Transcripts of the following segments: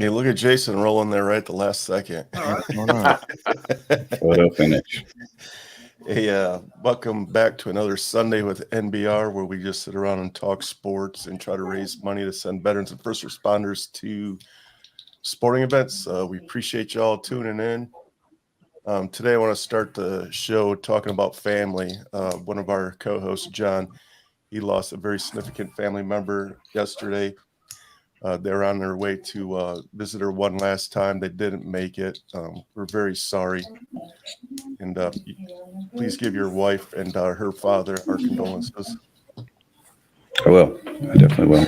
Hey, look at Jason rolling there right at the last second. All right. Photo finish. Hey, welcome back to another Sunday with NBR, where we just sit around and talk sports and try to raise money to send veterans and first responders to sporting events. We appreciate y'all tuning in. Today, I want to start the show talking about family. One of our co-hosts, John, he lost a very significant family member yesterday. They're on their way to visit her one last time. They didn't make it. We're very sorry. And please give your wife and her father our condolences. I will. I definitely will.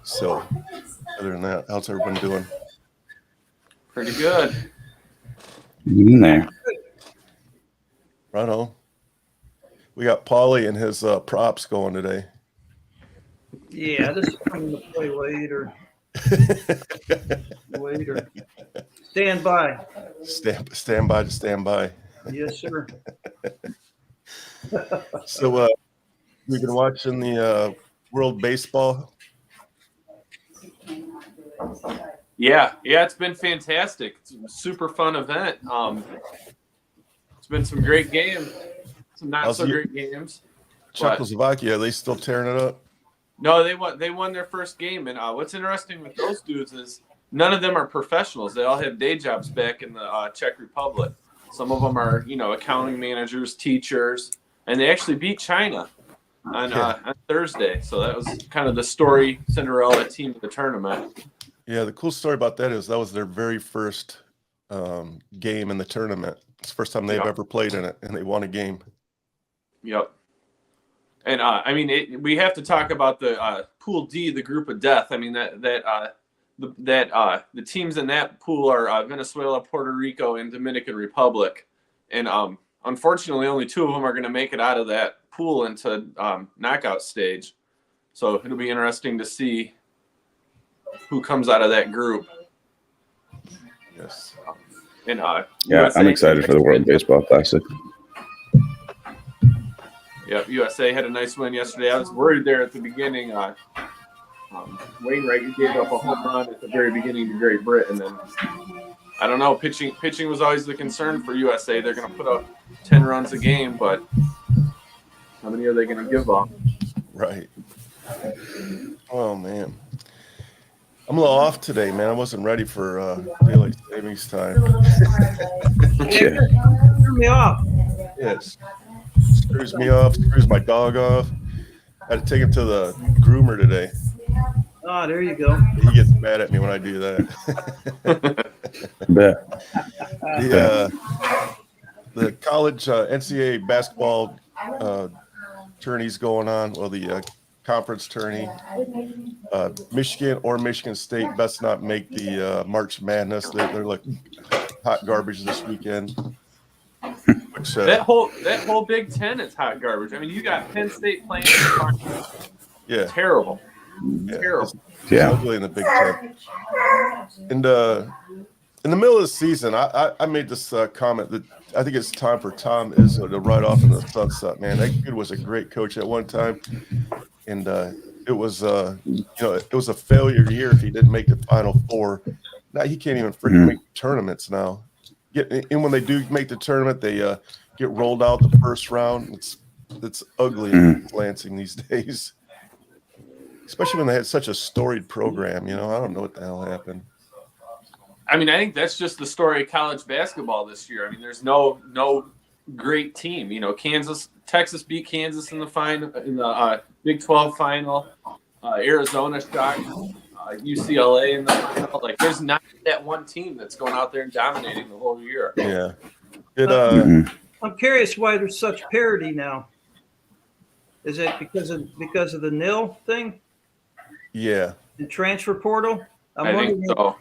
So, other than that, how's everyone doing? Pretty good. In there. Right on. We got Paulie and his props going today. Yeah, this is coming to play later. Later. Stand by. Stand by to stand by. Yes, sir. So we've been watching the World Baseball. Yeah, it's been fantastic. It's a super fun event. It's been some great games, some not so great games. Czechoslovakia, are they still tearing it up? No, they won their first game, and what's interesting with those dudes is none of them are professionals. They all have day jobs back in the Czech Republic. Some of them are, accounting managers, teachers, and they actually beat China on Thursday. So that was kind of the story Cinderella team of the tournament. Yeah, the cool story about that is that was their very first game in the tournament. It's the first time they've ever played in it, and they won a game. Yep. And we have to talk about the Pool D, the group of death. I mean the teams in that pool are Venezuela, Puerto Rico, and Dominican Republic. And unfortunately, only two of them are going to make it out of that pool into knockout stage. So it'll be interesting to see who comes out of that group. Yes. And USA, I'm excited for the World Baseball Classic. Yep, USA had a nice win yesterday. I was worried there at the beginning. Wainwright gave up a home run at the very beginning to Great Britain, and I don't know. Pitching was always the concern for USA. They're going to put up 10 runs a game, but how many are they going to give up? Right. Oh man, I'm a little off today, man. I wasn't ready for daylight savings time. Turn me off. Yes. Screws me off, screws my dog off. I had to take him to the groomer today. Oh, there you go. He gets mad at me when I do that. The college NCAA basketball tourney's going on. Well, the conference tourney. Michigan or Michigan State best not make the March Madness. They're like hot garbage this weekend. That whole Big Ten is hot garbage. I mean, you got Penn State playing. Yeah, terrible. Yeah. Terrible. It's ugly in the Big Ten. And in the middle of the season, I made this comment that I think it's time for Tom Izzo to ride off in the sunset. Man, that kid was a great coach at one time, and it was it was a failure year if he didn't make the Final Four. Now he can't even freaking make tournaments now. And when they do make the tournament, they get rolled out the first round. It's ugly in Lansing these days, especially when they had such a storied program. I don't know what the hell happened. I mean, I think that's just the story of college basketball this year. I mean, there's no great team. Texas beat Kansas in the Big 12 final. Arizona shocked UCLA in the final. Like, there's not that one team that's going out there and dominating the whole year. Yeah. I'm curious why there's such parity now. Is it because of the NIL thing? Yeah. The transfer portal? I think so.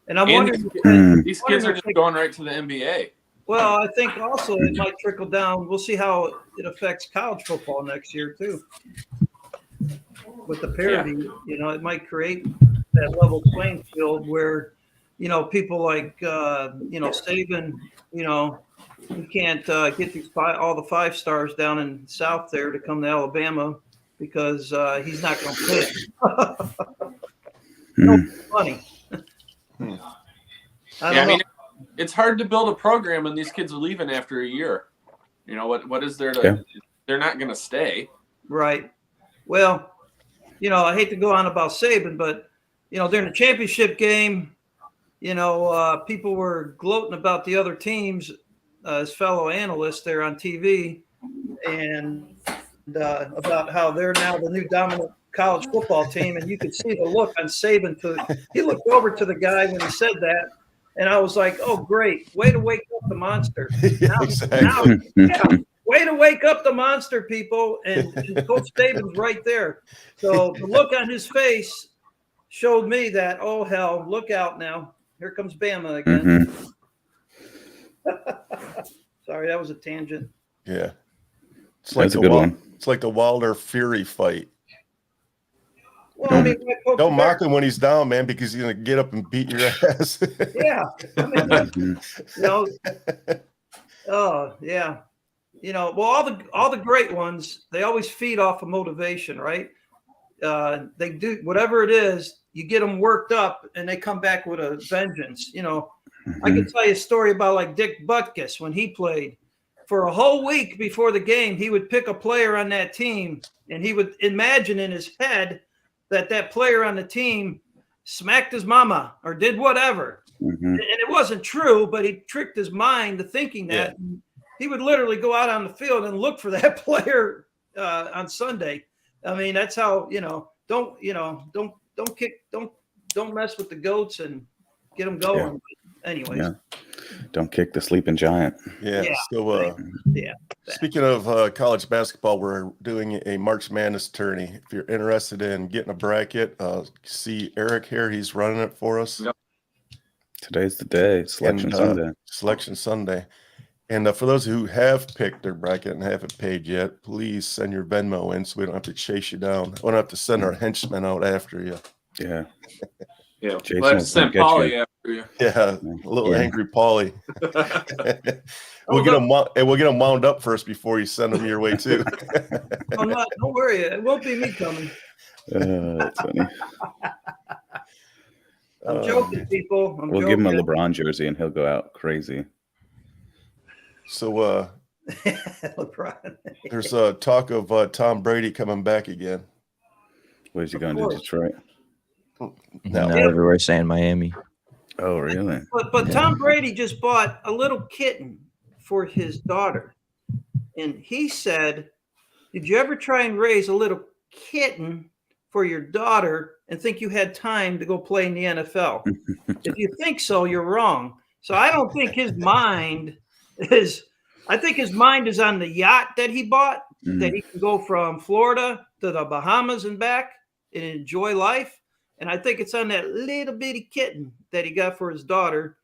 And I'm wondering, these kids are just going right to the NBA. Well, I think also it might trickle down. We'll see how it affects college football next year too. With the parity, it might create that level playing field where, people like, Saban, you can't get these all the 5 stars down in South there to come to Alabama because he's not going to play. No funny. Hmm. I Yeah, don't I mean, know. it's hard to build a program when these kids are leaving after a year. You know, what is there to? Yeah. They're not going to stay. Right. Well, I hate to go on about Saban, but during the championship game, people were gloating about the other teams, as fellow analysts there on TV, and about how they're now the new dominant college football team. And you could see the look on Saban. He looked over to the guy when he said that, and I was like, "Oh, great! Way to wake up the monster!" Exactly. Yeah, way to wake up the monster, people. And Coach Saban's right there. So the look on his face showed me that, oh, hell, look out now. Here comes Bama again. Sorry, that was a tangent. Yeah. It's That's a good one. It's like the Wilder Fury fight. Well, I mean, Don't mock him when he's down, man, because he's gonna get up and beat your ass. Yeah. I mean, oh, yeah. Well, all the great ones, they always feed off of motivation, right? They do whatever it is, you get them worked up and they come back with a vengeance. I can tell you a story about like Dick Butkus when he played. For a whole week before the game, he would pick a player on that team and he would imagine in his head that player on the team smacked his mama or did whatever. And it wasn't true, but he tricked his mind to thinking that. Yeah. He would literally go out on the field and look for that player on Sunday. I mean, that's how, don't mess with the goats and get them going. Yeah. Anyways. Yeah. Don't kick the sleeping giant. Yeah. Yeah. So, speaking of college basketball, we're doing a March Madness tourney. If you're interested in getting a bracket, see Eric here. He's running it for us. Yep. Today's the day. Selection Sunday. Selection Sunday. And for those who have picked their bracket and haven't paid yet, please send your Venmo in so we don't have to chase you down. We don't have to send our henchmen out after you. Yeah. Yeah, Jason let's will send get Paulie you. after you. Yeah, a little Yeah. angry Paulie. We'll get them wound up first before you send them your way too. Don't worry, it won't be me coming. That's funny. I'm joking, people. We'll give him a LeBron jersey and he'll go out crazy. So LeBron. there's a talk of Tom Brady coming back again. Where's he going to Detroit? No. Not everywhere saying Miami. Oh, really? But Tom Brady just bought a little kitten for his daughter. And he said, did you ever try and raise a little kitten for your daughter and think you had time to go play in the NFL? If you think so, you're wrong. So I don't think his mind is – I think his mind is on the yacht that he bought, that he can go from Florida to the Bahamas and back and enjoy life. And I think it's on that little bitty kitten that he got for his daughter,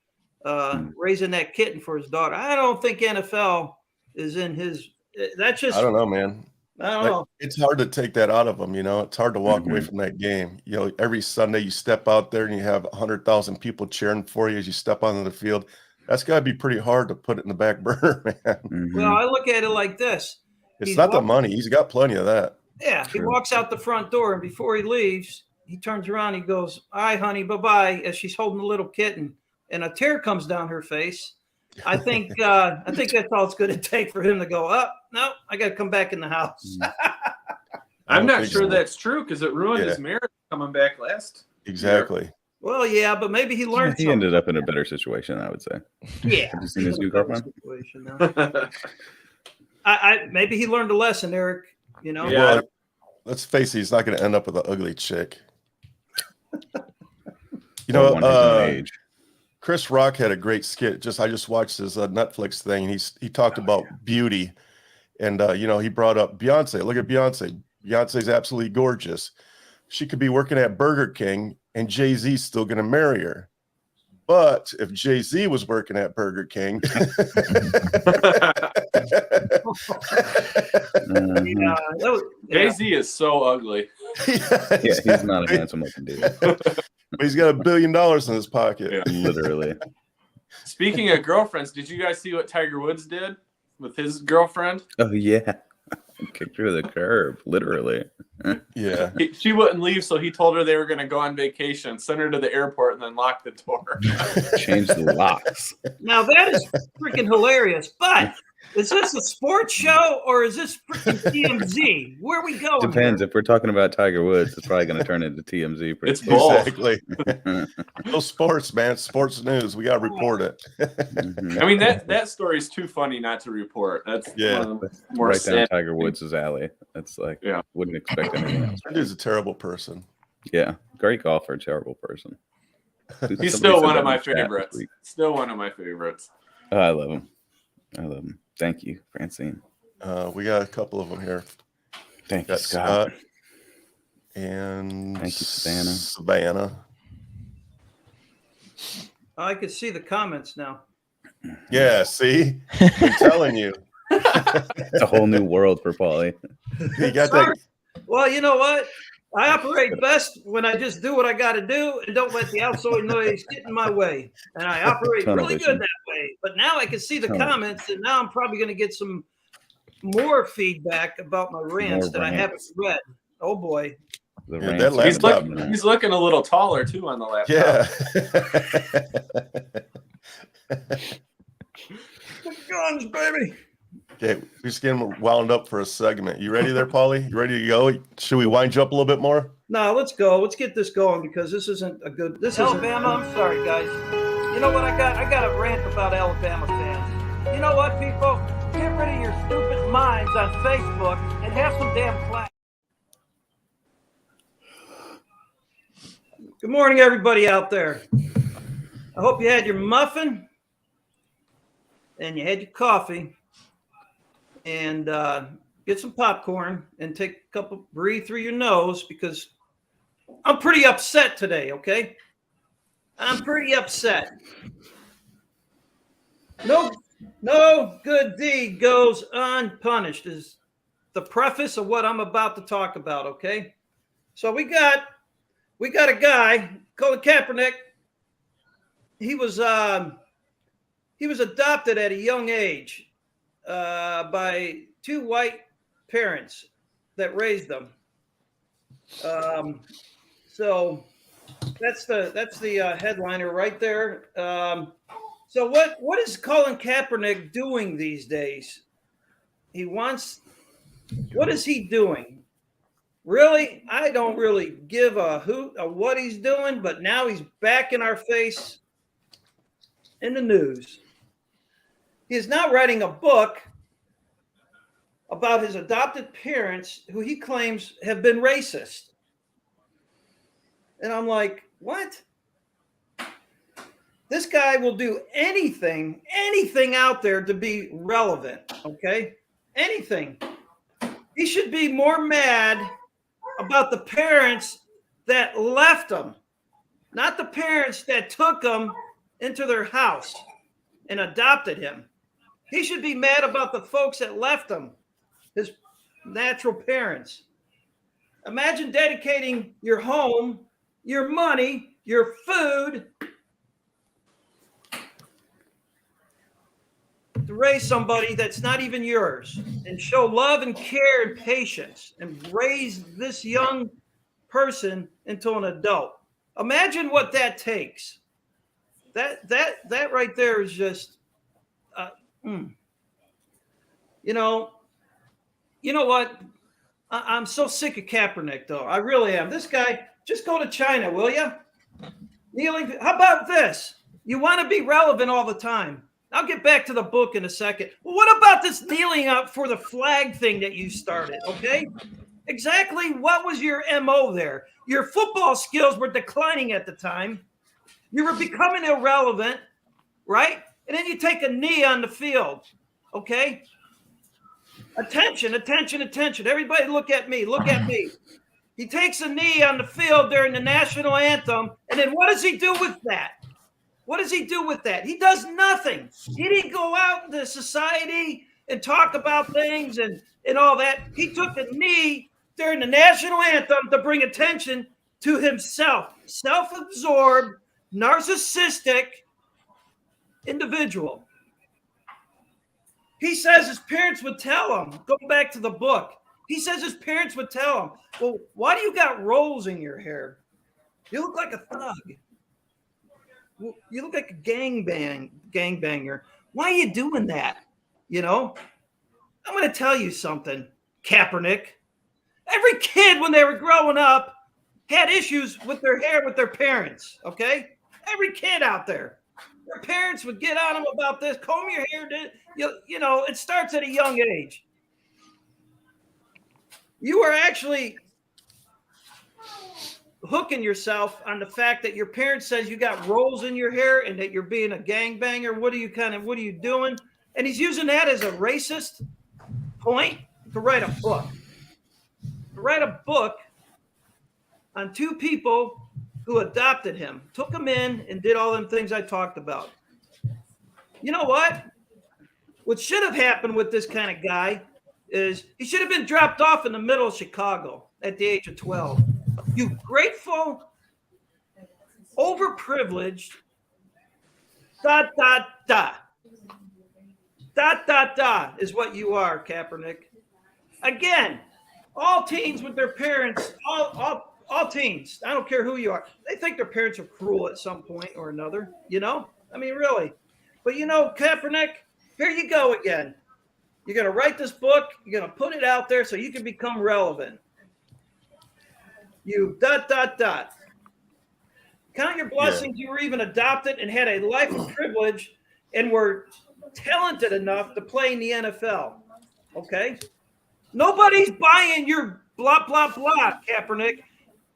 raising that kitten for his daughter. I don't think NFL is in his – that's just – I don't know, man. I don't know. It's hard to take that out of them, It's hard to walk away from that game. Every Sunday you step out there and you have 100,000 people cheering for you as you step onto the field. That's got to be pretty hard to put it in the back burner, man. Well, I look at it like this. It's not the money. He's got plenty of that. Yeah, he walks out the front door, and before he leaves, he turns around. He goes, "All right, honey, bye-bye," as she's holding a little kitten, and a tear comes down her face. I think that's all it's going to take for him to go, no, I got to come back in the house. I'm not sure that's true because it ruined his marriage coming back last. Exactly. year. Well, yeah, but maybe he learned He ended up in a better situation, I would say. Yeah. Have you seen his new girlfriend? Maybe he learned a lesson, Eric. Yeah. Well, let's face it, he's not going to end up with an ugly chick. Age. Chris Rock had a great skit. I just watched his Netflix thing, and he talked about beauty, and he brought up Beyonce. Look at Beyonce. Beyonce's absolutely gorgeous. She could be working at Burger King, and Jay-Z's still going to marry her. But if Jay-Z was working at Burger King, Jay-Z is so ugly. Yeah, he's not a handsome looking dude. But he's got $1 billion in his pocket. Yeah. Literally. Speaking of girlfriends, did you guys see what Tiger Woods did with his girlfriend? Oh, yeah. Kicked her to the curb, literally. Yeah. She wouldn't leave, so he told her they were going to go on vacation, send her to the airport, and then lock the door. Change the locks. Now that is freaking hilarious. But is this a sports show or is this freaking TMZ? Where are we going? Depends. here? If we're talking about Tiger Woods, it's probably going to turn into TMZ. Pretty It's soon. both. Exactly. No sports, man. Sports news. We got to report it. Mhm. I mean, that story is too funny not to report. That's Yeah. one of the more Right down sad. Tiger Woods' alley. That's like, Yeah. wouldn't expect anything else. That dude's a terrible person. Yeah, great golfer, terrible person. Somebody He's still said one that of in my the chat this favorites. week. Still one of my favorites. Oh, I love him. I love him. Thank you, Francine. We got a couple of them here. Thank you, Got Scott. Scott and Thank you, Savannah. Savannah. I can see the comments now. Yeah, see? I'm telling you. It's a whole new world for Paulie. You got that. Well, you know what? I operate best when I just do what I got to do and don't let the outside noise get in my way. And I operate Tunnel really vision. good that way. But now I can see the Tunnel. comments, and now I'm probably going to get some more feedback about my rants More that I haven't rants. read. Oh boy. The Yeah, rants that are last He's, laptop- coming out. he's looking a little taller, too, on the laptop. Yeah. Guns, baby. Okay, we're just getting wound up for a segment. You ready there, Paulie? You ready to go? Should we wind you up a little bit more? No, let's go. Let's get this going because this isn't a good. This Alabama. I'm sorry, guys. You know what I got? I got a rant about Alabama fans. You know what, people? Get rid of your stupid minds on Facebook and have some damn class. Good morning, everybody out there. I hope you had your muffin and you had your coffee and get some popcorn and take a couple, breathe through your nose because I'm pretty upset today, okay? I'm pretty upset. No good deed goes unpunished is the preface of what I'm about to talk about, okay? So we got a guy, Colin Kaepernick. He was adopted at a young age by two white parents that raised them. So that's the headliner right there. So what is Colin Kaepernick doing these days? What is he doing? Really, I don't really give a hoot of what he's doing, but now he's back in our face in the news. He is now writing a book about his adopted parents who he claims have been racist. And I'm like, what? This guy will do anything out there to be relevant, okay? Anything. He should be more mad about the parents that left him, not the parents that took him into their house and adopted him. He should be mad about the folks that left him, his natural parents. Imagine dedicating your home, your money, your food to raise somebody that's not even yours and show love and care and patience and raise this young person into an adult. Imagine what that takes. That right there is just, you know what? I'm so sick of Kaepernick, though. I really am. This guy, just go to China, will you? Kneeling. How about this? You want to be relevant all the time. I'll get back to the book in a second. Well, what about this kneeling up for the flag thing that you started, okay? Exactly what was your MO there? Your football skills were declining at the time. You were becoming irrelevant, right? And then you take a knee on the field, okay? Attention. Everybody look at me. He takes a knee on the field during the national anthem, and then what does he do with that? He does nothing. He didn't go out into society and talk about things and all that. He took a knee during the national anthem to bring attention to himself. Self-absorbed, narcissistic individual. He says his parents would tell him, go back to the book. He says his parents would tell him, well, why do you got rolls in your hair? You look like a thug. Well, you look like a gangbanger. Why are you doing that? You know, I'm going to tell you something, Kaepernick. Every kid when they were growing up had issues with their hair with their parents, okay? Every kid out there. Their parents would get on them about this, comb your hair. You know, it starts at a young age. You are actually hooking yourself on the fact that your parents says you got rolls in your hair and that you're being a gangbanger. What are you doing? And he's using that as a racist point to write a book. To write a book on two people who adopted him, took him in and did all them things I talked about. You know what? What should have happened with this kind of guy is he should have been dropped off in the middle of Chicago at the age of 12. You grateful, overprivileged, ... is what you are, Kaepernick. Again, all teens with their parents, all teens, I don't care who you are, they think their parents are cruel at some point or another, you know? I mean, really. But you know, Kaepernick, here you go again. You're going to write this book. You're going to put it out there so you can become relevant. You ... Count your blessings. You were even adopted and had a life of privilege and were talented enough to play in the NFL. Okay? Nobody's buying your blah, blah, blah, Kaepernick.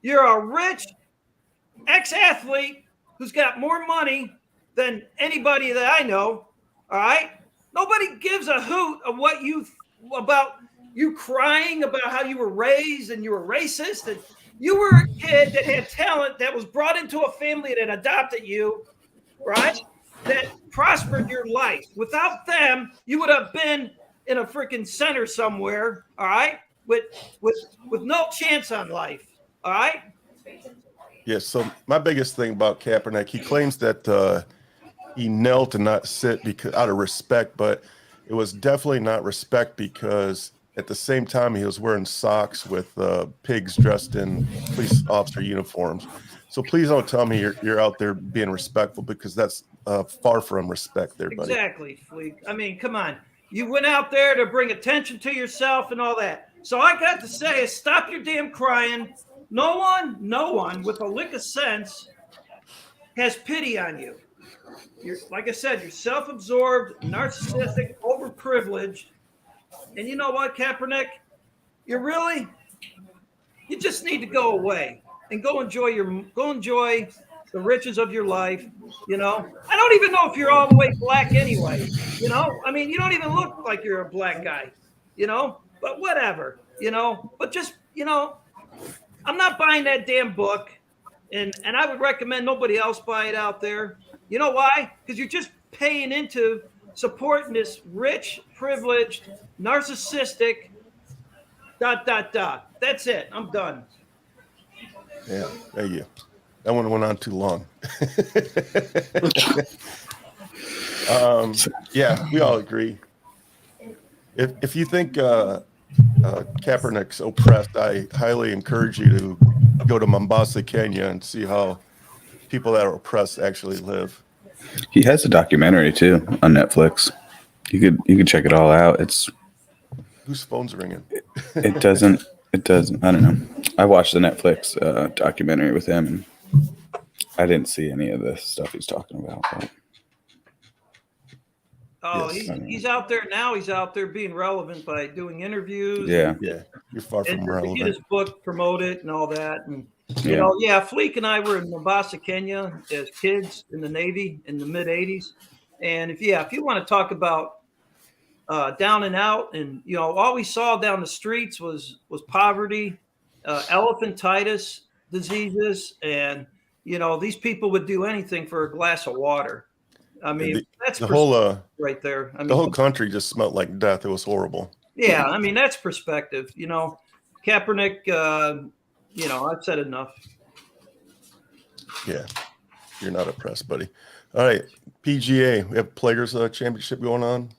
You're a rich ex-athlete who's got more money than anybody that I know. All right? Nobody gives a hoot of about you crying about how you were raised and you were racist. And you were a kid that had talent that was brought into a family that adopted you, right? That prospered your life. Without them, you would have been in a freaking center somewhere, all right? With no chance on life, all right? Yeah, so my biggest thing about Kaepernick, he claims that he knelt and not sit because out of respect, but it was definitely not respect because at the same time he was wearing socks with pigs dressed in police officer uniforms. So please don't tell me you're out there being respectful because that's far from respect there, buddy. Exactly, Fleek. I mean, come on. You went out there to bring attention to yourself and all that. So I got to say is stop your damn crying. No one with a lick of sense has pity on you. You're, like I said, you're self-absorbed, narcissistic, overprivileged. And you know what, Kaepernick? You just need to go away and go enjoy the riches of your life. You know, I don't even know if you're all the way black anyway. You know, I mean, you don't even look like you're a black guy. You know, but whatever. You know, but just I'm not buying that damn book, and I would recommend nobody else buy it out there. You know why? Because you're just paying into supporting this rich, privileged, narcissistic ... That's it. I'm done. Yeah, thank you. That one went on too long. Yeah, we all agree. If you think Kaepernick's oppressed, I highly encourage you to go to Mombasa, Kenya, and see how people that are oppressed actually live. He has a documentary too on Netflix. You could check it all out. Whose phone's ringing? It doesn't. I don't know. I watched the Netflix documentary with him, and I didn't see any of the stuff he's talking about. But. Oh, Yes. he's out there now. He's out there being relevant by doing interviews. Yeah. Yeah, you're far And from to get relevant. his book, promote it, and all that. And Yeah. Fleek and I were in Mombasa, Kenya, as kids in the Navy in the mid '80s. And if you want to talk about down and out, and all we saw down the streets was poverty, elephantitis diseases, and these people would do anything for a glass of water. I mean, that's the whole right there. I mean, the whole country just smelled like death. It was horrible. Yeah, I mean, that's perspective. Kaepernick, I've said enough. Yeah, you're not oppressed, buddy. All right, PGA. We have Players Championship going on.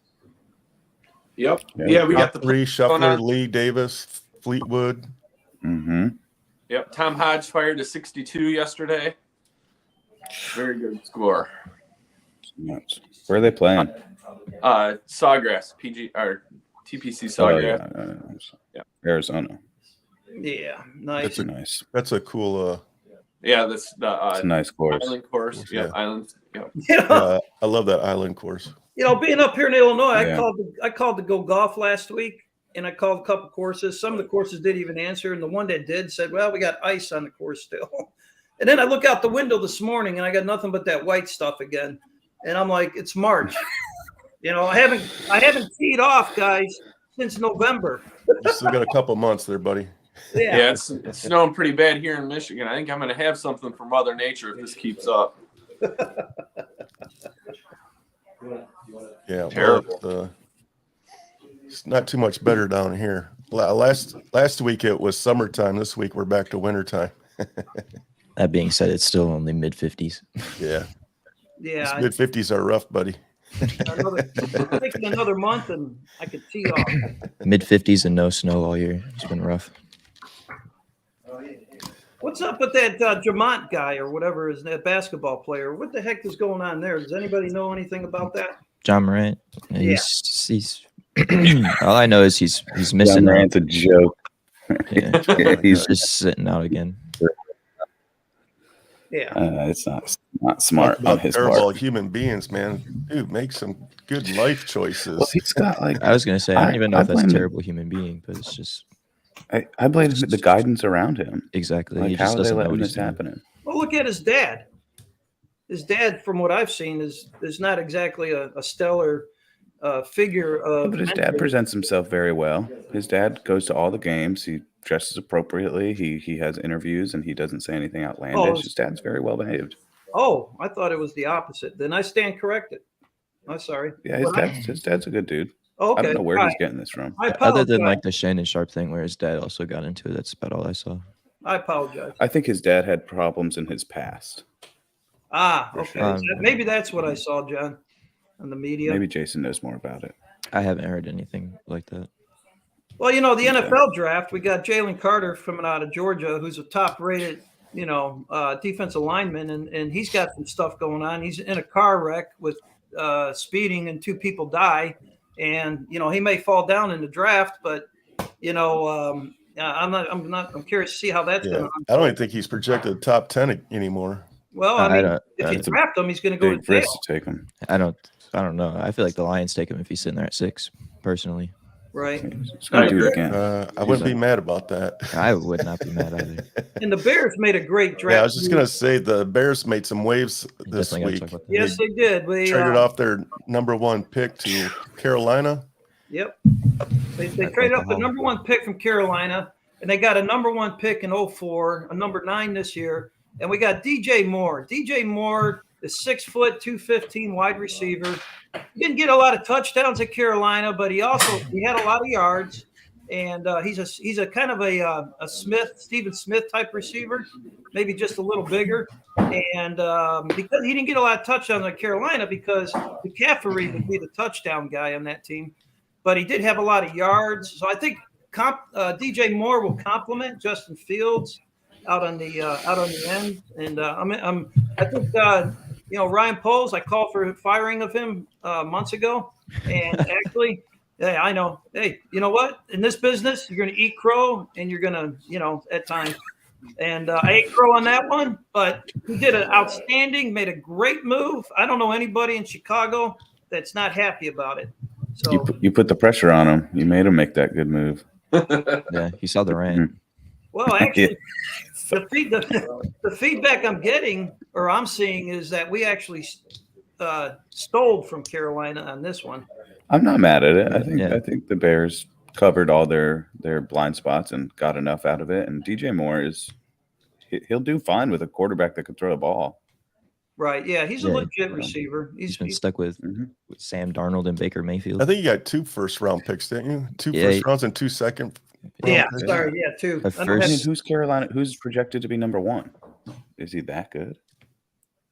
Yep. Yeah. Yeah, we got Top the three: going Shuffler, on. Lee, Davis, Fleetwood. Mm-hmm. Yep. Tom Hodge fired a 62 yesterday. Very good score. Nuts. Where are they playing? Sawgrass, PG or TPC Oh, Sawgrass. yeah. Yeah. Arizona. Yeah, nice. That's a Nice. That's a cool. Yeah, that's It's a the nice course. island course. Course, Yep, yeah. island. Yep. Yeah, I love that island course. Being up here in Illinois, Yeah. I called to go golf last week, and I called a couple courses. Some of the courses didn't even answer, and the one that did said, "Well, we got ice on the course still." And then I look out the window this morning, and I got nothing but that white stuff again. And I'm like, "It's March." I haven't teed off, guys, since November. You still got a couple months there, buddy. Yeah, it's snowing pretty bad here in Michigan. I think I'm going to have something from Mother Nature if this keeps up. Yeah, Terrible. well, it's not too much better down here. Last week it was summertime. This week we're back to wintertime. That being said, it's still only mid-50s. Yeah, Yeah, mid 50s are rough, buddy. I'm thinking another month, and I could tee off. Mid-50s and no snow all year. It's been rough. What's up with that Jamont guy or whatever is that basketball player? What the heck is going on there? Does anybody know anything about that? John Morant. Yeah. He's all I know is he's missing. Morant's a joke. Yeah. Yeah, He's just sitting out again. Yeah. It's not smart Talk about on his terrible part. human beings, man. Dude, make some good life choices. Well, he's got like I was gonna say I don't even know if that's a blame terrible human being, but it's just I blame the guidance around him. exactly. Like He how just are they doesn't know letting what this he's doing. happening? Well, look at his dad. His dad, from what I've seen, is not exactly a stellar figure of. But his dad presents himself very well. His dad goes to all the games. He dresses appropriately. He has interviews and he doesn't say anything outlandish. Oh. His dad's very well behaved. Oh, I thought it was the opposite. Then I stand corrected. I'm sorry. Yeah, his dad's a good dude. Oh, okay. I don't know where All he's right. getting this from. I Other apologize. than like the Shannon Sharp thing where his dad also got into it, that's about all I saw. I apologize. I think his dad had problems in his past. Ah, okay. sure. Maybe that's what I saw, John, on the media. Maybe Jason knows more about it. I haven't heard anything like that. Well, the NFL draft, we got Jalen Carter coming out of Georgia, who's a top-rated, defensive lineman, and he's got some stuff going on. He's in a car wreck with speeding, and 2 people die. And he may fall down in the draft, but I'm curious to see how that's Yeah, going. I don't even think he's projected top 10 anymore. Well, I I mean, don't- if you that's a draft him, he's going to go to Big risk jail, to take him. I don't know. I feel like the Lions take him if he's sitting there at 6, personally. right? He's going to do it again. I wouldn't be mad about that. I would not be mad either. And the Bears made a great draft. Yeah, I was just gonna say the Bears made some waves this Definitely week. gotta talk about that. Yes, they did. We Traded off their number 1 pick to Carolina. Yep. They traded up the number 1 pick from Carolina, and they got a number 1 pick in 2004, a number 9 this year, and we got DJ Moore. DJ Moore is 6 foot, 215 wide receiver. He didn't get a lot of touchdowns at Carolina, but he had a lot of yards. And he's a kind of a Stephen Smith type receiver, maybe just a little bigger. And because he didn't get a lot of touchdowns at Carolina, because McCaffrey would be the touchdown guy on that team, but he did have a lot of yards. So I think DJ Moore will complement Justin Fields out on the end. And I think Ryan Poles, I called for firing of him months ago, and actually. Hey, I know. Hey, you know what? In this business, you're going to eat crow, and you're going to, at times. And I ate crow on that one, but he did an outstanding, made a great move. I don't know anybody in Chicago that's not happy about it. So You put the pressure on him. You made him make that good move. Yeah, you saw the rant. well, actually, the feedback I'm getting or I'm seeing is that we actually stole from Carolina on this one. I'm not mad at it. Yeah. I think the Bears covered all their blind spots and got enough out of it. And DJ Moore he'll do fine with a quarterback that can throw a ball. Right. Yeah, he's a Yeah. legit receiver. He's been stuck with Sam Darnold and Baker Mayfield. I think you got 2 first-round picks, didn't you? 2 Yeah. first rounds and 2 second. Yeah, picks. sorry. Yeah, two. A I don't first- I have- mean, who's Carolina? Who's projected to be number 1? Is he that good?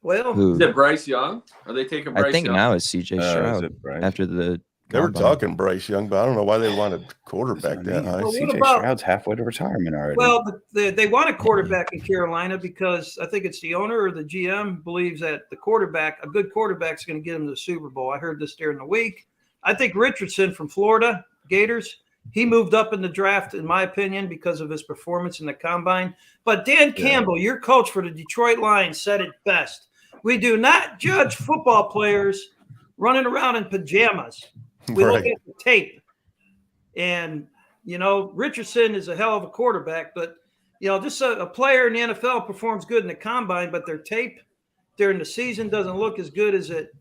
Well, Who? Is it Bryce Young? Are they taking Bryce I think Young? now it's CJ Is Stroud it Bryce? after the They were Combine. talking Bryce Young, but I don't know why they wanted quarterback that high. Well, what CJ about- Stroud's halfway to retirement already. Well, they want a quarterback in Carolina because I think it's the owner or the GM believes that a good quarterback is going to get him to the Super Bowl. I heard this during the week. I think Richardson from Florida Gators, he moved up in the draft, in my opinion, because of his performance in the combine. But Dan Campbell, your coach for the Detroit Lions, said it best. We do not judge football players running around in pajamas. We look at the tape. And, Richardson is a hell of a quarterback, but, just a player in the NFL performs good in the combine, but their tape during the season doesn't look as good as it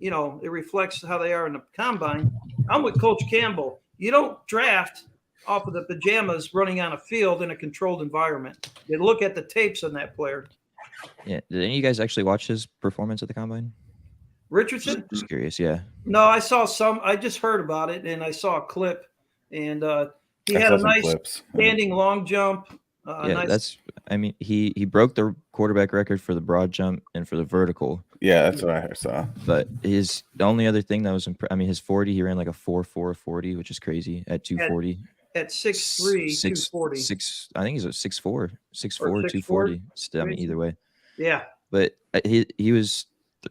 reflects how they are in the combine. I'm with Coach Campbell. You don't draft off of the pajamas running on a field in a controlled environment. You look at the tapes on that player. Yeah. Did any of you guys actually watch his performance at the combine? Richardson? Just curious. Yeah. No, I saw some. I just heard about it, and I saw a clip, and he I had saw a some nice clips. standing long jump. He broke the quarterback record for the broad jump and for the vertical. Yeah, that's what I saw. But the only other thing that was his 40, he ran like a 4.4 40, which is crazy at 240. At 6'3", 240. I think he's a 6'4", 6'4", 240. 4'4". Still, either way. Yeah. But he was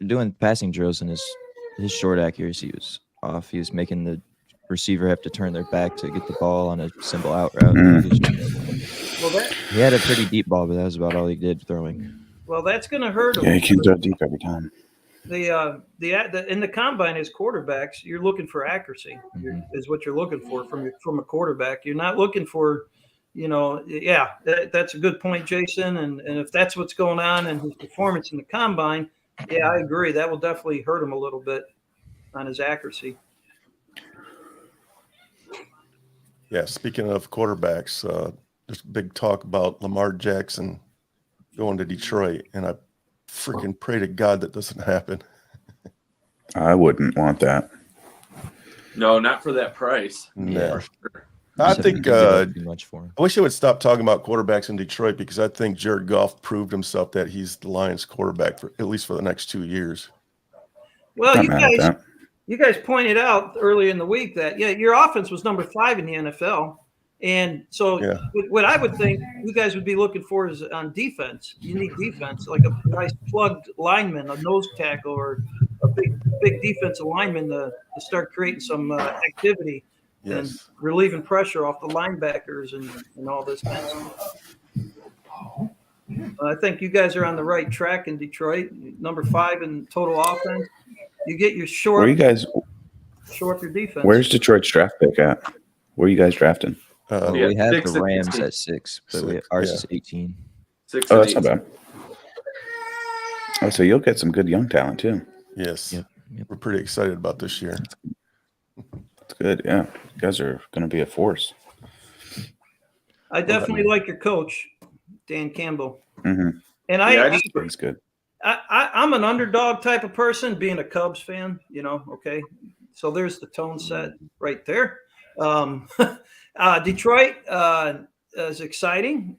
doing passing drills and his short accuracy was off. He was making the receiver have to turn their back to get the ball on a simple out route. He had a pretty deep ball, but that was about all he did throwing. Well, that's going to hurt him. Yeah, he can throw deep every time. The in the combine as quarterbacks, you're looking for accuracy. Is what you're looking for from a quarterback. You're not looking for, that's a good point, Jason. And if that's what's going on in his performance in the combine, yeah, I agree. That will definitely hurt him a little bit on his accuracy. Yeah, speaking of quarterbacks, there's big talk about Lamar Jackson going to Detroit, and I freaking pray to God that doesn't happen. I wouldn't want that. No, not for that price. No. For sure. I think too much for him. I wish I would stop talking about quarterbacks in Detroit because I think Jared Goff proved himself that he's the Lions quarterback for at least for the next 2 years. Well, Not mad at that. you guys pointed out earlier in the week that your offense was number 5 in the NFL. And so what I would think you guys would be looking for is on defense. You need defense, like a nice plugged lineman, a nose tackle, or a big defensive lineman to start creating some activity and relieving pressure off the linebackers and all this kind of stuff. I think you guys are on the right track in Detroit. Number 5 in total offense. You get your shore up your defense. Where's Detroit's draft pick at? Where are you guys drafting? We have 6 the and Rams 18. at 6, but ours is 18. 6 Oh, and that's not 18. bad. Oh, so you'll get some good young talent too. Yes. Yep. We're pretty excited about this year. That's good. Yeah, you guys are going to be a force. I definitely like your coach, Dan Campbell. Mm-hmm. And He's good. I'm an underdog type of person, being a Cubs fan, okay. So there's the tone set right there. Detroit is exciting.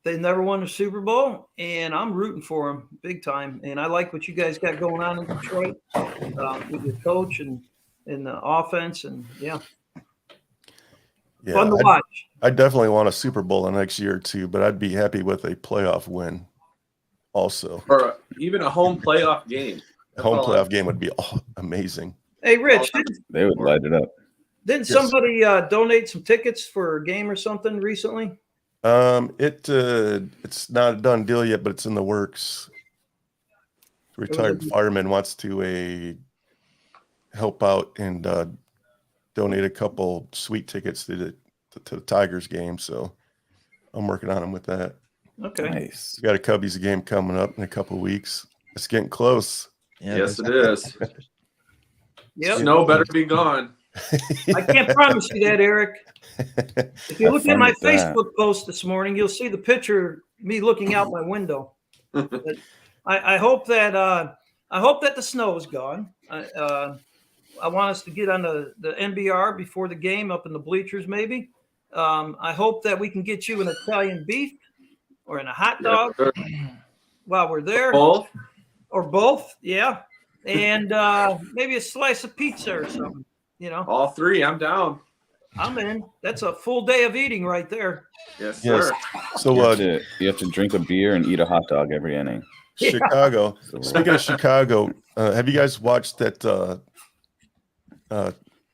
They never won a Super Bowl, and I'm rooting for them big time. And I like what you guys got going on in Detroit with your coach and the offense. And fun to watch. I definitely want a Super Bowl the next year or two, but I'd be happy with a playoff win also. Or even a home playoff game. A home playoff game would be amazing. Hey, Rich, They would light it up. didn't somebody donate some tickets for a game or something recently? It's not a done deal yet, but it's in the works. Retired fireman wants to help out and donate a couple sweet tickets to the Tigers game. So I'm working on them with that. Okay. Nice. We got a Cubbies game coming up in a couple weeks. It's getting close. Yes, it is. Yep. Snow better be gone. I can't promise you that, Eric. If you look at fun my with that. Facebook post this morning, you'll see the picture of me looking out my window. But I hope that the snow is gone. I want us to get on the NBR before the game up in the bleachers, maybe. I hope that we can get you an Italian beef or in a hot dog while we're there. Both? Or both, yeah. And maybe a slice of pizza or something. You know, All three. I'm down. I'm in. That's a full day of eating right there. Yes, Yes. sir. So You have to drink a beer and eat a hot dog every inning. Chicago. So Speaking of Chicago, have you guys watched that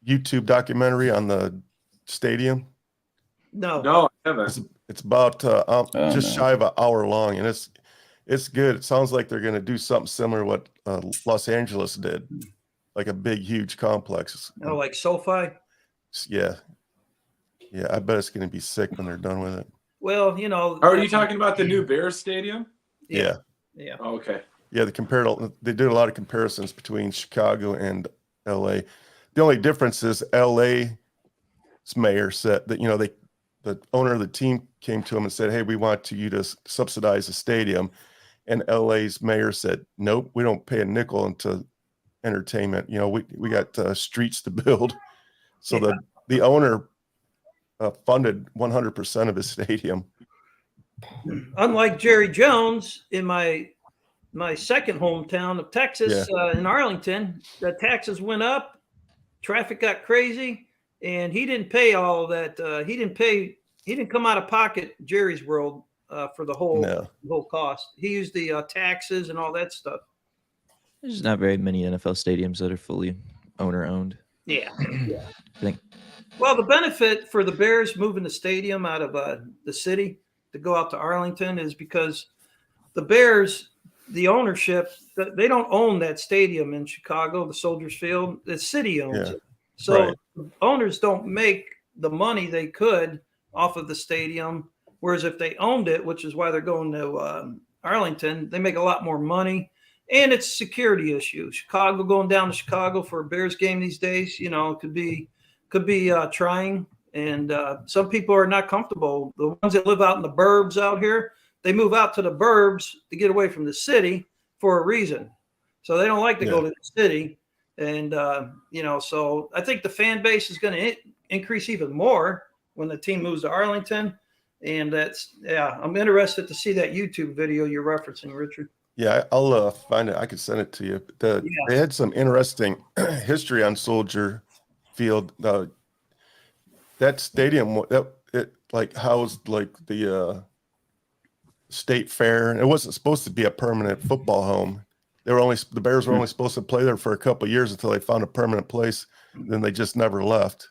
YouTube documentary on the stadium? No. No, I haven't. It's about just no. shy of an hour long, and it's good. It sounds like they're going to do something similar to what Los Angeles did, like a big, huge complex. Oh, like SoFi. Yeah, I bet it's going to be sick when they're done with it. Well, you know. Are you talking about the new Bears stadium? Yeah. Oh, okay. Yeah, they did a lot of comparisons between Chicago and LA. The only difference is LA's mayor said that, the owner of the team came to him and said, "Hey, we want you to subsidize the stadium." And LA's mayor said, "Nope, we don't pay a nickel into entertainment. We got streets to build." So the owner funded 100% of his stadium. Unlike Jerry Jones in my second hometown of Texas, in Arlington, the taxes went up, traffic got crazy, and he didn't pay all of that. He didn't come out of pocket, Jerry's world, for the whole cost. He used the taxes and all that stuff. There's not very many NFL stadiums that are fully owner owned. Yeah. I think. Well, the benefit for the Bears moving the stadium out of the city to go out to Arlington is because the Bears, the ownership, they don't own that stadium in Chicago, the Soldiers Field. The city owns it. So owners don't make the money they could off of the stadium. Whereas if they owned it, which is why they're going to Arlington, they make a lot more money. And it's a security issue. Chicago, going down to Chicago for a Bears game these days, could be trying. And some people are not comfortable. The ones that live out in the burbs out here, they move out to the burbs to get away from the city for a reason. So they don't like to go to the city. And, so I think the fan base is going to increase even more when the team moves to Arlington. And I'm interested to see that YouTube video you're referencing, Richard. Yeah, I'll find it. I could send it to you. They had some interesting history on Soldier Field. That stadium, it housed the state fair, and it wasn't supposed to be a permanent football home. The Bears were only supposed to play there for a couple of years until they found a permanent place. Then they just never left.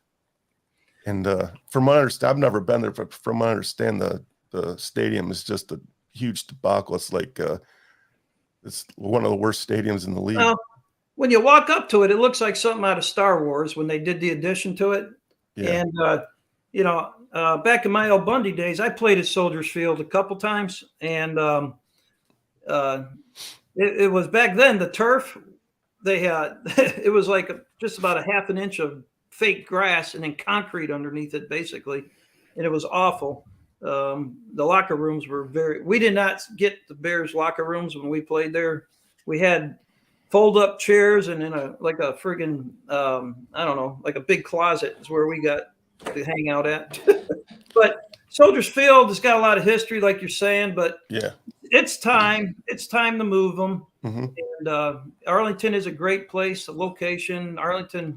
And from what I understand, I've never been there, but from what I understand, the stadium is just a huge debacle. It's it's one of the worst stadiums in the league. Well, when you walk up to it, it looks like something out of Star Wars when they did the addition to it. Yeah. And, back in my El Bundy days, I played at Soldiers Field a couple times. And it was back then, the turf, they had, it was like just about a half an inch of fake grass and then concrete underneath it, basically. And it was awful. The locker rooms were we did not get the Bears locker rooms when we played there. We had fold up chairs and in a friggin' I don't know, like a big closet is where we got to hang out at. But Soldiers Field has got a lot of history, like you're saying, but it's time to move them. Mm-hmm. And Arlington is a great place, a location. Arlington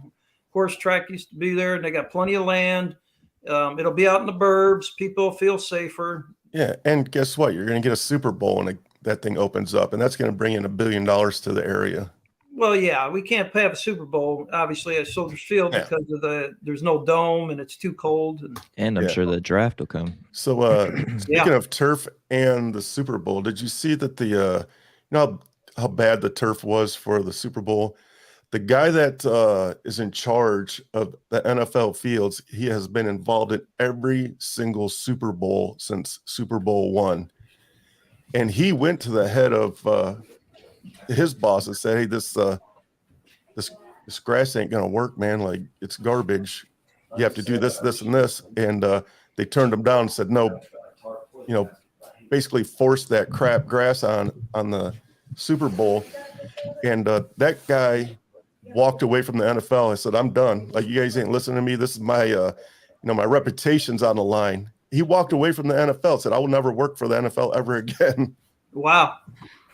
horse track used to be there, and they got plenty of land. It'll be out in the burbs. People feel safer. Yeah, and guess what? You're going to get a Super Bowl when that thing opens up, and that's going to bring in $1 billion to the area. Well, yeah, we can't have a Super Bowl, obviously, at Soldiers Field because of there's no dome and it's too cold. And I'm sure the draft will come. So speaking of turf and the Super Bowl, did you see that how bad the turf was for the Super Bowl? The guy that is in charge of the NFL fields, he has been involved in every single Super Bowl since Super Bowl I. And he went to the head of his boss and said, "Hey, this grass ain't gonna work, man. Like, it's garbage. You have to do this, this, and this." And they turned him down and said, "No," basically forced that crap grass on the Super Bowl. And that guy walked away from the NFL. I said, "I'm done. Like, you guys ain't listening to me. This is my my reputation's on the line." He walked away from the NFL, said, "I will never work for the NFL ever again." Wow.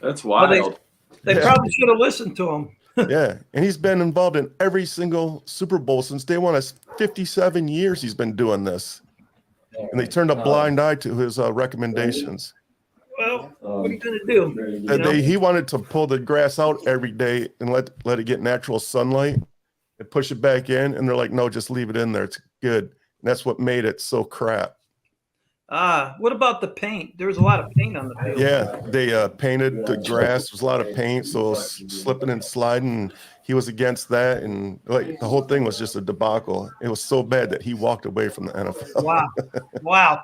That's wild. Well, they probably should have listened to him. Yeah, and he's been involved in every single Super Bowl since day one. It's 57 years he's been doing this, and they turned a blind eye to his recommendations. Well, what are you going to do? You know? He wanted to pull the grass out every day and let it get natural sunlight and push it back in, and they're like, no, just leave it in there. It's good. And that's what made it so crap. What about the paint? There was a lot of paint on the field. Yeah, they painted the grass. There was a lot of paint, so it was slipping and sliding. He was against that, and like the whole thing was just a debacle. It was so bad that he walked away from the NFL. Wow. Wow.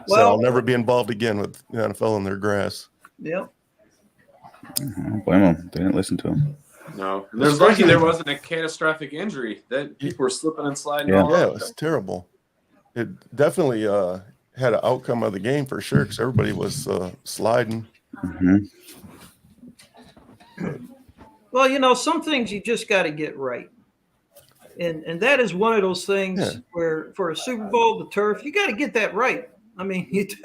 So Well, I'll never be involved again with the NFL and their grass. yep. I don't blame them. They didn't listen to him. No, there's lucky there wasn't a catastrophic injury. That people were slipping and sliding. Yeah. all Yeah, it over. was terrible. It definitely had an outcome of the game for sure because everybody was sliding. Mm-hmm. Well, you know, some things you just got to get right. And that is one of those things where for a Super Bowl, the turf, you got to get that right. I mean, you do.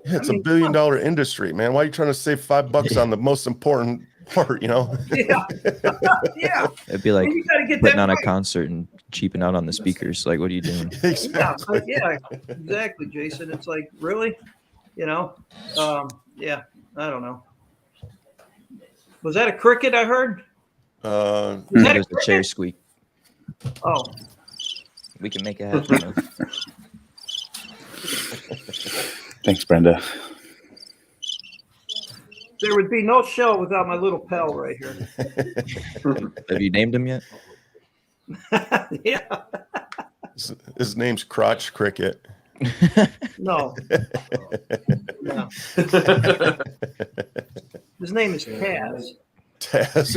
Yeah, it's I mean, $1 billion industry, man. Why are you trying to save $5 on the most important part, you know? Yeah. Yeah. It'd be like And you got to get putting that on a right. concert and cheaping out on the speakers. Like, what are you doing? Exactly. Yeah, exactly, Jason. It's like, really? You know? Yeah, I don't know. Was that a cricket I heard? Was that It a was the chair cricket? squeak. Oh, We can make it happen. though. Thanks, Brenda. there would be no show without my little pal right here. Have you named him yet? Yeah. His name's Crotch Cricket. No. No. His name is Taz. Taz.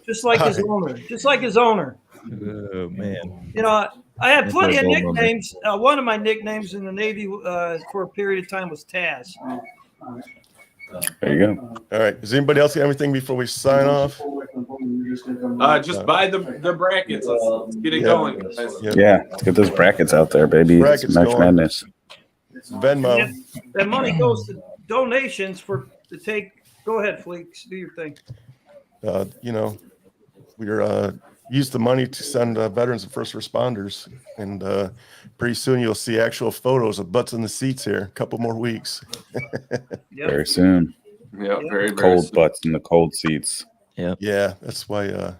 Just like his owner. Just like his owner. Oh man. You know, I had That's plenty a of bold moment. nicknames. One of my nicknames in the Navy for a period of time was Taz. There you go. All right. Does anybody else have anything before we sign off? Just buy the brackets. Let's get it Yeah. going, guys. Yeah. Yeah, let's get those brackets out there, baby. Brackets It's March going. Madness. Venmo. That money goes to donations to take. Go ahead, Fleeks. Do your thing. You know, we're use the money to send veterans and first responders, and pretty soon you'll see actual photos of butts in the seats here. A couple more weeks. Yep. Very soon. Yeah, very, very Cold soon. butts in the cold seats. Yeah, that's why.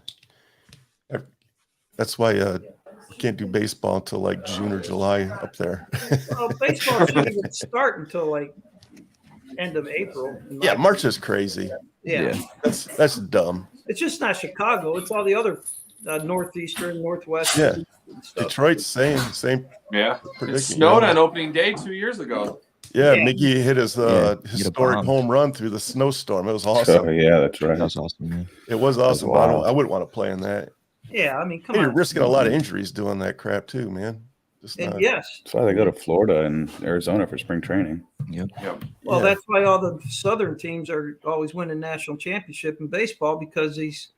We can't do baseball until like June or July up there. Well, baseball shouldn't even start until like end of April. in my Yeah, March is crazy. Yeah. That's dumb. It's just not Chicago. It's all the other northeastern, northwest. Yeah. stuff. Detroit's same Yeah, it predicament. snowed on opening day 2 years ago. Yeah, Yeah. Mickey hit his Yeah, get a historic bomb. home run through the snowstorm. It was Oh, awesome. yeah, that's right. That was awesome, man. It was awesome. But wild. I wouldn't want to play in that. Yeah, I mean, come You're on. risking a lot of injuries doing that crap too, man. Just And not- yes, That's why they go to Florida and Arizona for spring training. Yep. well, Yeah. that's why all the southern teams are always winning national championship in baseball because these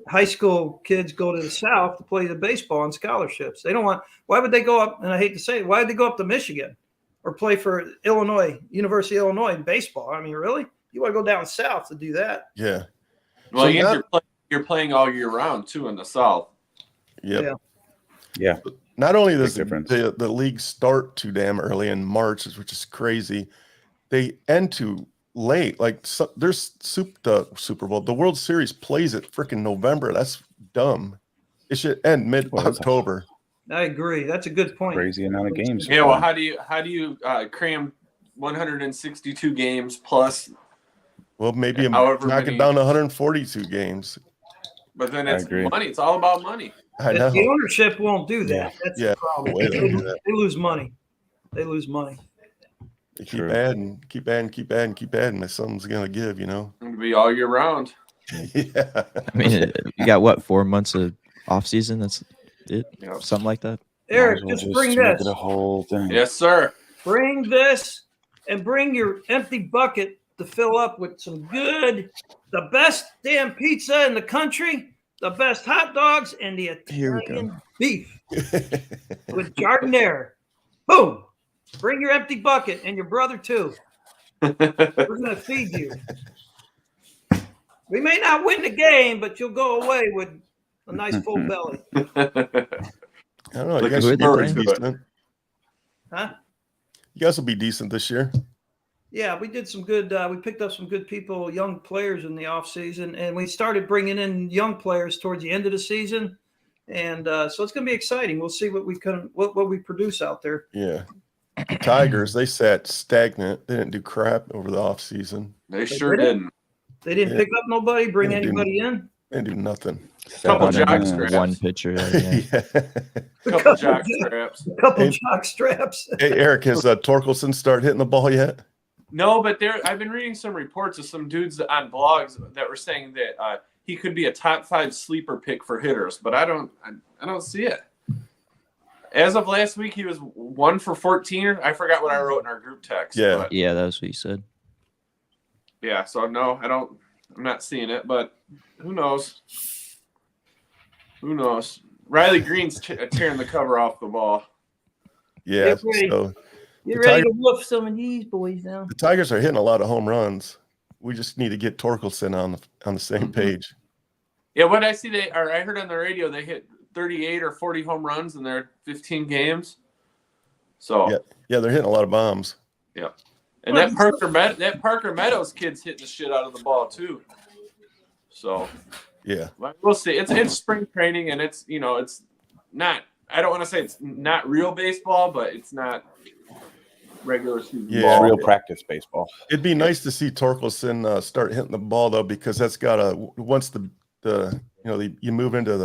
high school kids go to the South to play the baseball on scholarships. They don't want. Why would they go up? And I hate to say it, why would they go up to Michigan or play for Illinois, University of Illinois in baseball? I mean, really? You want to go down south to do that? Yeah. Well, So and now- you're playing all year round too in the South. Yep. Yeah. Yeah. Not only does Big difference. the league start too damn early in March, which is crazy, they end too late. Like there's the Super Bowl, the World Series plays it freaking November. That's dumb. It should end mid-October. I agree. That's a good point. Crazy amount of games. Yeah. Well, how do you cram 162 games plus? Well, maybe However knock many- it down to 142 games. But then I it's agree. money. It's all about money. I know. The ownership won't do that. Yeah. That's Yeah. the problem. Way to do that. They lose money. They lose money. They keep True. adding, keep adding. If something's gonna give, you know. It'll be all year round. Yeah. I mean, you got what, 4 months of off season? That's it, Yep. something like that. Eric, Might as just well bring make this. it a whole thing. Yes, sir. Bring this and bring your empty bucket to fill up with some good, the best damn pizza in the country, the best hot dogs, and the Here we Italian beef with jardinere. Boom. Bring your empty bucket and your brother too. We're going to feed you. We may not win the game, but you'll go away with a nice full belly. I don't know. You Looking guys Who are should they be playing? decent. Huh? You guys will be decent this year. Yeah, we did some good. We picked up some good people, young players in the offseason, and we started bringing in young players towards the end of the season. And so it's going to be exciting. We'll see what we produce out there. Yeah. The Tigers, they sat stagnant. They didn't do crap over the offseason. They sure didn't. They didn't pick up nobody, bring anybody in. They didn't do nothing. Couple Brought in jock straps. one pitcher. Yeah. Yeah. Couple jock straps. A couple Hey. jock straps. Hey, Eric, has Torkelson started hitting the ball yet? No, but I've been reading some reports of some dudes on blogs that were saying that he could be a top 5 sleeper pick for hitters, but I don't see it. As of last week, he was 1 for 14. I forgot what I wrote in our group text. Yeah. but Yeah, that was what he said. yeah. So no, I'm not seeing it, but who knows? Who knows? Riley Green's tearing the cover off the ball. Yeah. Get ready. So You're The ready Tiger- to whoop some of these boys now. the Tigers are hitting a lot of home runs. We just need to get Torkelson on the same page. Yeah, what I see, I heard on the radio they hit 38 or 40 home runs in their 15 games. So Yeah, they're hitting a lot of bombs. and that Parker Meadows kid's hitting the shit out of the ball too. So Yeah. we'll see. It's spring training, and it's not. I don't want to say it's not real baseball, but it's not regular season Yeah. ball. Real practice baseball. It'd be nice to see Torkelson start hitting the ball though, because that's got once you move into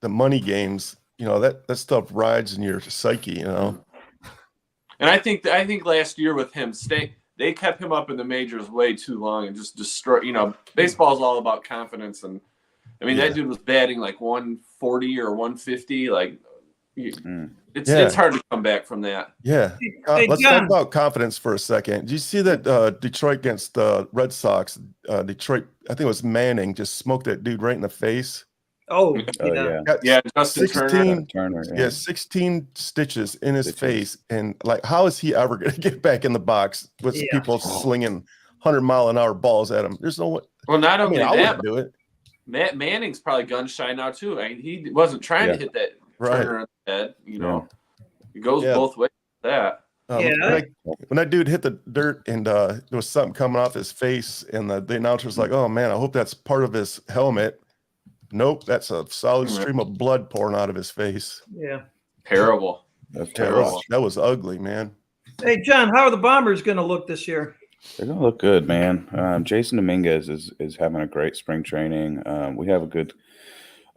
the money games, that stuff rides in your psyche, And I think last year with him, they kept him up in the majors way too long and just destroy. Baseball's all about confidence, and I mean that dude was batting like 140 or 150. Like it's hard to come back from that. Yeah. Hey, Let's John. talk about confidence for a second. Did you see that Detroit against the Red Sox? Detroit, I think it was Manning, just smoked that dude right in the face. Oh, Oh yeah. yeah. Got Yeah, Justin Turner. Turner. Yeah, 16 stitches in his face. And like, how is he ever going to get back in the box with Yeah. people slinging 100-mile-an-hour balls at him? There's no way. Well, not I only mean, I that, wouldn't do it. Matt Manning's probably gun shy now too. I mean, he wasn't trying to hit that Right. Turner on the head. It goes Yeah. both ways with that. Yeah. When that dude hit the dirt and there was something coming off his face, and the announcer was like, "Oh man, I hope that's part of his helmet." Nope, that's a solid stream of blood pouring out of his face. Yeah. Terrible. That's Yeah, terrible. that was ugly, man. Hey, John, how are the Bombers going to look this year? They're gonna look good, man. Jason Dominguez is having a great spring training. We have a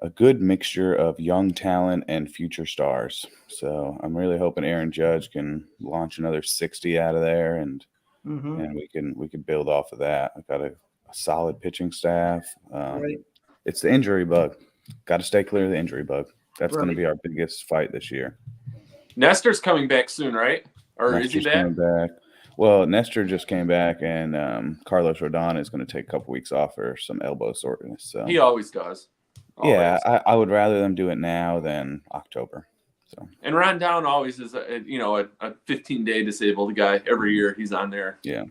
good mixture of young talent and future stars. So I'm really hoping Aaron Judge can launch another 60 out of there, and we can build off of that. I've got a solid pitching staff. Right. It's the injury bug. Got to stay clear of the injury bug. That's going to Right. be our biggest fight this year. Nestor's coming back soon, right? Or is he Nestor's back? coming back. Well, Nestor just came back, and Carlos Rodon is going to take a couple weeks off for some elbow soreness. So He always does. yeah, Always. I would rather them do it now than October. So And Ron Down always is a 15-day disabled guy. Every year he's on there. yeah,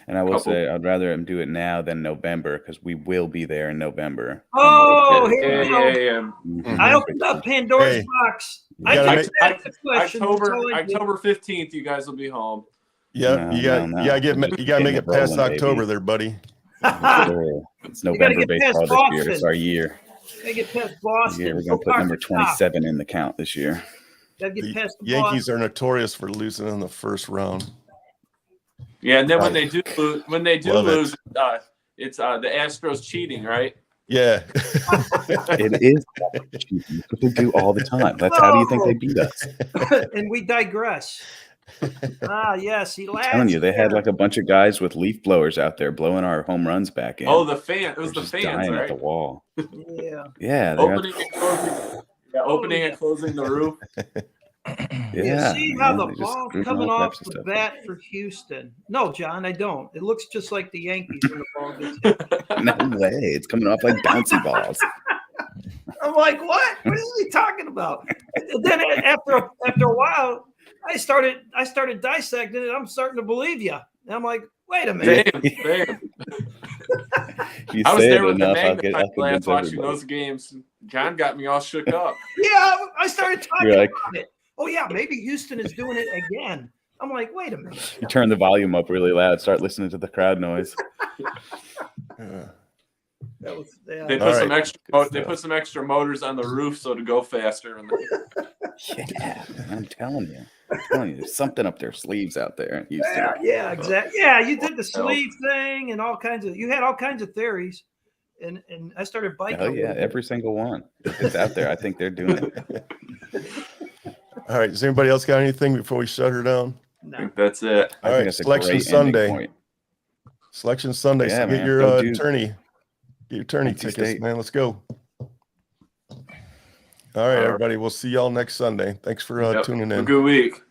and I will Couple- say I'd rather him do it now than November, because we will be there in November. Oh, I'm here we go. Yeah. Mhm. I opened up Pandora's Hey, box. you I gotta just make- asked the question. That's all I did. October 15th, you guys will be home. Yeah, No, you got no. you gotta make Getting it it past rolling, October baby. there, buddy. Sure. It's gotta November get past baseball this year. It's Boston. our year. Gotta get past Boston. Yeah, we're Go gonna put park number the top. 27 in the count this year. Gotta get The past the Yankees Boston. are notorious for losing in the first round. Yeah, and then when Right. they do Love it. lose, it's the Astros cheating, right? Yeah. It is cheating. That's what they do all the time. That's how do you think they beat us? And we digress. Yes, he I'm laughed. telling you, they had like a bunch of guys with leaf blowers out there blowing our home runs back in. Oh, the fan. It was They're the just fans, dying at right? the wall. Yeah. Yeah, they Opening and closing. Yeah, opening and closing the roof. yeah. See how yeah, the they just ball's screwed coming all off types of the stuff. bat for Houston. No, John, I don't. It looks just like the Yankees when the ball gets hit. No way. It's coming off like bouncy balls. I'm like, what? What is he talking about? And then after a while, I started dissecting it. I'm starting to believe you. And I'm like, Wait a minute. Damn. If you I was say there it with the enough, I'll magnifying glass convince watching everybody. those games. John got me all shook up. Yeah, I started talking You're like, about it. Oh yeah, maybe Houston is doing it again. I'm like, wait a minute. you turn the volume up really loud, start listening to the crowd noise. That was They yeah. put All some right. extra. Good They stuff. put some extra motors on the roof so to go faster. Yeah, I'm telling you. There's something up their sleeves out there in Houston. Yeah, exactly. Yeah, you did the sleeve thing and all kinds of. You had all kinds of theories, and I started biking. Oh a little yeah, bit. every single one. It's out there. I think they're doing it. All right. Does anybody else got anything before we shut her down? I No. think that's it. I All think right, that's a Selection great Sunday. ending point. Selection Sunday. Yeah, So get man. your Go Duke. tourney. Get your tourney NC tickets, State. man. Let's go. All right, everybody. We'll see y'all next Sunday. Thanks for Yep. tuning Have a in. good week.